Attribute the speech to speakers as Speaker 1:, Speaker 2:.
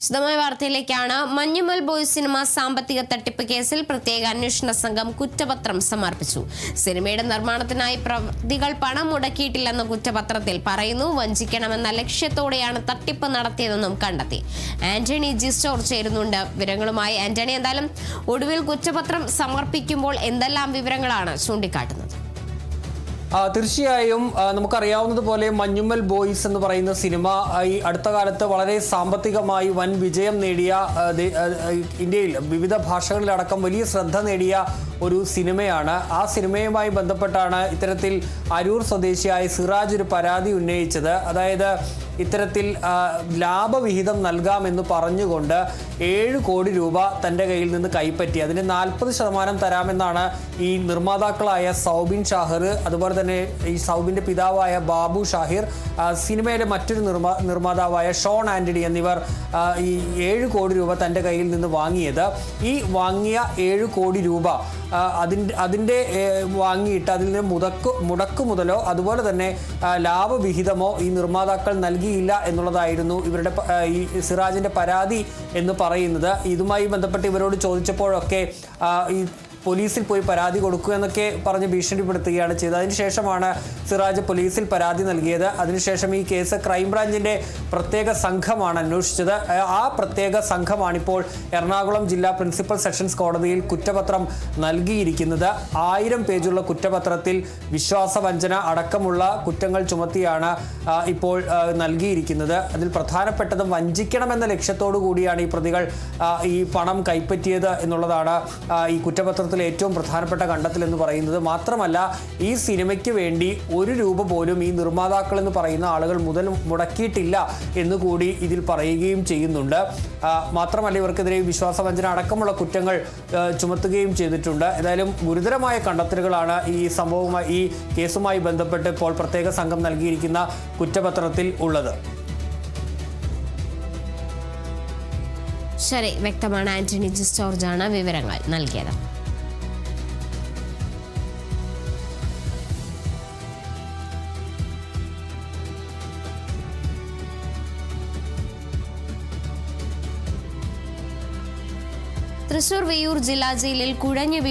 Speaker 1: വിശദമായ വാർത്തയിലേക്കാണ്. Manjummel boys cinema സാമ്പത്തിക തട്ടിപ്പ് കേസിൽ പ്രത്യേക അന്വേഷണ സംഘം കുറ്റപത്രം സമർപ്പിച്ചു. സിനിമയുടെ നിർമ്മാണത്തിനായി പ്രതികൾ പണം മുടക്കിയിട്ടില്ലെന്ന് കുറ്റപത്രത്തിൽ പറയുന്നു. വഞ്ചിക്കണമെന്ന ലക്ഷ്യത്തോടെയാണ് തട്ടിപ്പ് നടത്തിയതെന്നും കണ്ടെത്തി. ആന്റണി ജി സ്റ്റോർ ചേരുന്നുണ്ട് വിവരങ്ങളുമായി. ആന്റണി, എന്തായാലും ഒടുവിൽ കുറ്റപത്രം സമർപ്പിക്കുമ്പോൾ എന്തെല്ലാം വിവരങ്ങളാണ് ചൂണ്ടിക്കാട്ടുന്നത്?
Speaker 2: തീർച്ചയായും നമുക്കറിയാവുന്നതുപോലെ മഞ്ഞുമൽ ബോയ്സ് എന്ന് പറയുന്ന സിനിമ ഈ അടുത്ത കാലത്ത് വളരെ സാമ്പത്തികമായി വൻ വിജയം നേടിയ, ഇന്ത്യയിൽ വിവിധ ഭാഷകളിലടക്കം വലിയ ശ്രദ്ധ നേടിയ ഒരു സിനിമയാണ്. ആ സിനിമയുമായി ബന്ധപ്പെട്ടാണ് ഇത്തരത്തിൽ അരൂർ സ്വദേശിയായ സിറാജ് ഒരു പരാതി ഉന്നയിച്ചത്. അതായത് ഇത്തരത്തിൽ ലാഭവിഹിതം നൽകാമെന്ന് പറഞ്ഞുകൊണ്ട് 7 കോടി രൂപ തൻ്റെ കയ്യിൽ നിന്ന് കൈപ്പറ്റി. അതിന് 40% തരാമെന്നാണ് ഈ നിർമ്മാതാക്കളായ സൗബിൻ ഷാഹിർ, അതുപോലെ തന്നെ ഈ സൗബിൻ്റെ പിതാവായ ബാബു ഷാഹിർ, സിനിമയിലെ മറ്റൊരു നിർമ്മാതാവായ ഷോൺ ആൻ്റണി എന്നിവർ ഈ 7 കോടി രൂപ തൻ്റെ കയ്യിൽ നിന്ന് വാങ്ങിയത്. ഈ വാങ്ങിയ 7 കോടി രൂപ അതിൻ്റെ വാങ്ങിയിട്ട് അതിൽ നിന്ന് മുടക്ക് മുതലോ അതുപോലെ തന്നെ ലാഭവിഹിതമോ ഈ നിർമ്മാതാക്കൾ നൽകിയില്ല എന്നുള്ളതായിരുന്നു ഇവരുടെ ഈ സിറാജിൻ്റെ പരാതി എന്ന് പറയുന്നത്. ഇതുമായി ബന്ധപ്പെട്ട് ഇവരോട് ചോദിച്ചപ്പോഴൊക്കെ ഈ പോലീസിൽ പോയി പരാതി കൊടുക്കുക എന്നൊക്കെ പറഞ്ഞ് ഭീഷണിപ്പെടുത്തുകയാണ് ചെയ്തത്. അതിനുശേഷമാണ് സിറാജ് പോലീസിൽ പരാതി നൽകിയത്. അതിനുശേഷം ഈ കേസ് ക്രൈംബ്രാഞ്ചിൻ്റെ പ്രത്യേക സംഘമാണ് അന്വേഷിച്ചത്. ആ പ്രത്യേക സംഘമാണിപ്പോൾ എറണാകുളം ജില്ലാ പ്രിൻസിപ്പൽ സെഷൻസ് കോടതിയിൽ കുറ്റപത്രം നൽകിയിരിക്കുന്നത്. 1000 പേജുള്ള കുറ്റപത്രത്തിൽ വിശ്വാസവഞ്ചന അടക്കമുള്ള കുറ്റങ്ങൾ ചുമത്തിയാണ് ഇപ്പോൾ നൽകിയിരിക്കുന്നത്. അതിൽ പ്രധാനപ്പെട്ടതും വഞ്ചിക്കണമെന്ന ലക്ഷ്യത്തോടു കൂടിയാണ് ഈ പ്രതികൾ ഈ പണം കൈപ്പറ്റിയത് എന്നുള്ളതാണ് ഈ കുറ്റപത്രത്തിൽ ഏറ്റവും പ്രധാനപ്പെട്ട കണ്ടെത്തൽ എന്ന് പറയുന്നത്. മാത്രമല്ല, ഈ സിനിമയ്ക്ക് വേണ്ടി 1 രൂപ പോലും ഈ നിർമ്മാതാക്കൾ എന്ന് പറയുന്ന ആളുകൾ മുതൽ മുടക്കിയിട്ടില്ല എന്നുകൂടി ഇതിൽ പറയുകയും ചെയ്യുന്നുണ്ട്. മാത്രമല്ല, ഇവർക്കെതിരെ വിശ്വാസവഞ്ചന അടക്കമുള്ള കുറ്റങ്ങൾ ചുമത്തുകയും ചെയ്തിട്ടുണ്ട്. ഏതായാലും ഗുരുതരമായ കണ്ടെത്തലുകളാണ് ഈ സംഭവവുമായി, ഈ കേസുമായി ബന്ധപ്പെട്ട് ഇപ്പോൾ പ്രത്യേക സംഘം നൽകിയിരിക്കുന്ന കുറ്റപത്രത്തിൽ ഉള്ളത്.
Speaker 1: ശരി, വ്യക്തമാണ്. ആന്റണി ജി ജോർജാണ് വിവരങ്ങൾ നൽകിയത്. തൃശൂർ വെയ്യൂർ ജില്ലാ ജയിലിൽ കുഴഞ്ഞു വീണ